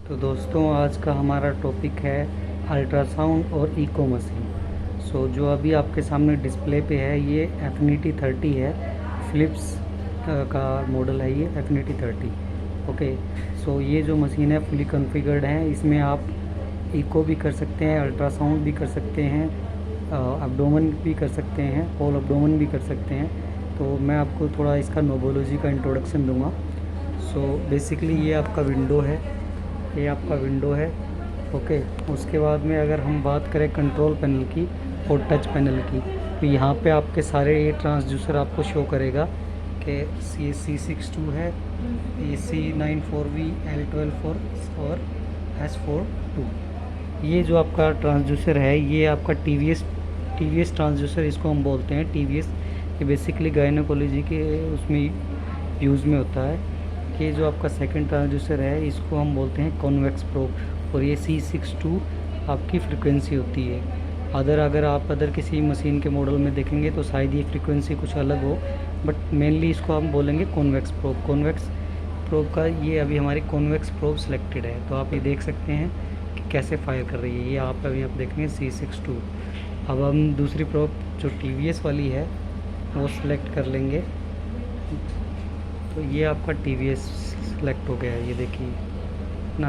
तो दोस्तों आज का हमारा टॉपिक है अल्ट्रासाउंड और इको मशीन। जो अभी आपके सामने डिस्प्ले पे है ये एफिनिटी 30 है। फ़िलिप्स का मॉडल है ये एफिनिटी 30। ओके। ये जो मशीन है फुली कॉन्फ़िगर्ड है। इसमें आप इको भी कर सकते हैं, अल्ट्रासाउंड भी कर सकते हैं, एब्डोमेन भी कर सकते हैं, होल एब्डोमेन भी कर सकते हैं। तो मैं आपको थोड़ा इसका नोबोलॉजी का इंट्रोडक्शन दूंगा। बेसिकली ये आपका विंडो है, ये आपका विंडो है। ओके। उसके बाद में अगर हम बात करें कंट्रोल पैनल की और टच पैनल की, तो यहाँ पे आपके सारे ये ट्रांसड्यूसर आपको शो करेगा कि C62 है, ये C94V, L12 और S42। ये जो आपका ट्रांसड्यूसर है ये आपका टी वी एस ट्रांसड्यूसर इसको हम बोलते हैं। टी-वी-एस ये बेसिकली गायनोकोलॉजी के उसमें यूज़ में होता है। ये जो आपका सेकंड ट्रांसड्यूसर है इसको हम बोलते हैं कॉन्वेक्स प्रोब, और ये C62 आपकी फ्रीक्वेंसी होती है। अगर आप किसी मशीन के मॉडल में देखेंगे तो शायद ये फ्रीक्वेंसी कुछ अलग हो, बट मेनली इसको हम बोलेंगे कॉन्वेक्स प्रोब। कॉन्वेक्स प्रोब का ये अभी हमारी कॉन्वेक्स प्रोब सिलेक्टेड है, तो आप ये देख सकते हैं कि कैसे फायर कर रही है। ये आप अभी आप देखेंगे C62। अब हम दूसरी प्रोब जो टी-वी-एस वाली है वो सिलेक्ट कर लेंगे, तो ये आपका टी-वी-एस सेलेक्ट हो गया है, ये देखिए ना।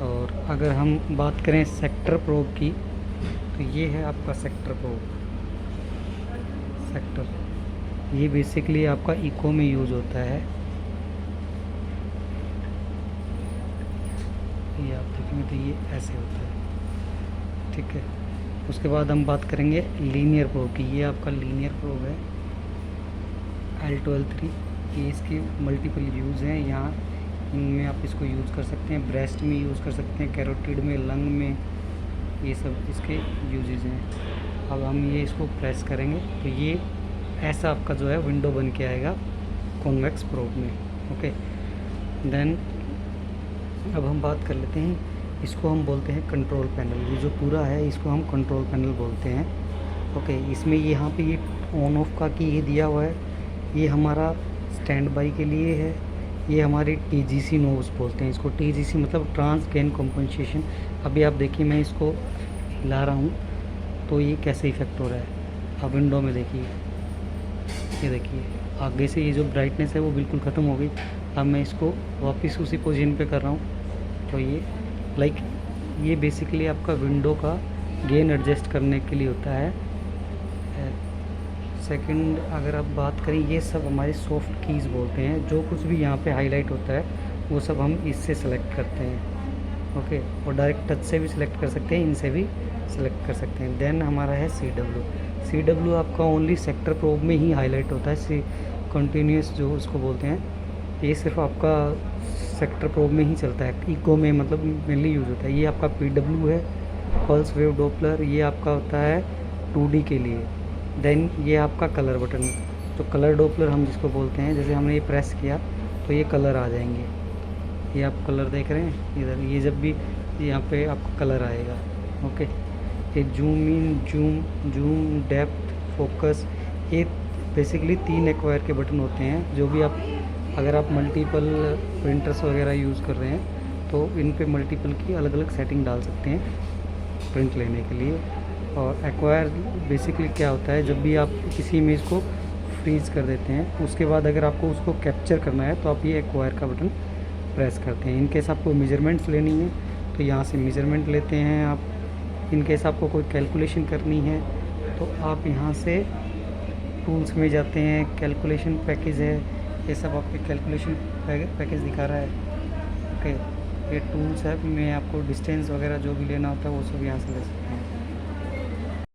और अगर हम बात करें सेक्टर प्रोब की, तो ये है आपका सेक्टर प्रोब। सेक्टर ये बेसिकली आपका इको में यूज़ होता है। ये आप देखेंगे तो ये ऐसे होता है, ठीक है। उसके बाद हम बात करेंगे लीनियर प्रोब की। ये आपका लीनियर प्रोब है L12 ये इसके मल्टीपल यूज़ हैं। यहाँ इनमें आप इसको यूज़ कर सकते हैं, ब्रेस्ट में यूज़ कर सकते हैं, कैरोटिड में, लंग में, ये सब इसके यूजेस हैं। अब हम ये इसको प्रेस करेंगे तो ये ऐसा आपका जो है विंडो बन के आएगा कॉन्वेक्स प्रोब में। ओके। देन अब हम बात कर लेते हैं, इसको हम बोलते हैं कंट्रोल पैनल। ये जो पूरा है इसको हम कंट्रोल पैनल बोलते हैं। ओके। इसमें यहाँ पे ये ऑन ऑफ का की ये दिया हुआ है, ये हमारा स्टैंड बाई के लिए है। ये हमारी TGC नोब्स बोलते हैं इसको। TGC मतलब ट्रांस गेन कॉम्पनसेशन। अभी आप देखिए मैं इसको हिला रहा हूँ तो ये कैसे इफेक्ट हो रहा है। अब विंडो में देखिए, ये देखिए आगे से ये जो ब्राइटनेस है वो बिल्कुल ख़त्म हो गई। अब मैं इसको वापस उसी पोजीशन पे कर रहा हूँ, तो ये ये बेसिकली आपका विंडो का गेन एडजस्ट करने के लिए होता है। सेकंड अगर आप बात करें, ये सब हमारी सॉफ्ट कीज़ बोलते हैं। जो कुछ भी यहाँ पे हाईलाइट होता है वो सब हम इससे सेलेक्ट करते हैं। ओके। और डायरेक्ट टच से भी सिलेक्ट कर सकते हैं, इनसे भी सिलेक्ट कर सकते हैं। देन हमारा है CW आपका ओनली सेक्टर प्रोब में ही हाईलाइट होता है। कंटिन्यूस जो उसको बोलते हैं, ये सिर्फ आपका सेक्टर प्रोब में ही चलता है, इको में मतलब मेनली यूज़ होता है। ये आपका PW है, पल्स वेव डॉपलर। ये आपका होता है 2D के लिए। देन ये आपका कलर बटन, तो कलर डॉपलर हम जिसको बोलते हैं, जैसे हमने ये प्रेस किया तो ये कलर आ जाएंगे। ये आप कलर देख रहे हैं इधर, ये जब भी यहाँ पे आपका कलर आएगा। ओके। ये zoom in, zoom depth, focus, ये बेसिकली 3 एक्वायर के बटन होते हैं। जो भी आप अगर आप मल्टीपल प्रिंटर्स वगैरह यूज़ कर रहे हैं तो इन पे मल्टीपल की अलग अलग सेटिंग डाल सकते हैं प्रिंट लेने के लिए। और एक्वायर बेसिकली क्या होता है, जब भी आप किसी इमेज को फ्रीज कर देते हैं उसके बाद अगर आपको उसको कैप्चर करना है तो आप ये एक्वायर का बटन प्रेस करते हैं। इनकेस आपको मेजरमेंट्स लेनी है तो यहाँ से मेजरमेंट लेते हैं आप। इनकेस आपको कोई कैलकुलेशन करनी है तो आप यहाँ से टूल्स में जाते हैं, कैलकुलेशन पैकेज है, ये सब आपके कैलकुलेशन पैकेज दिखा रहा है। ओके। ये टूल्स है में आपको डिस्टेंस वगैरह जो भी लेना होता है वो सब यहाँ से ले सकते हैं।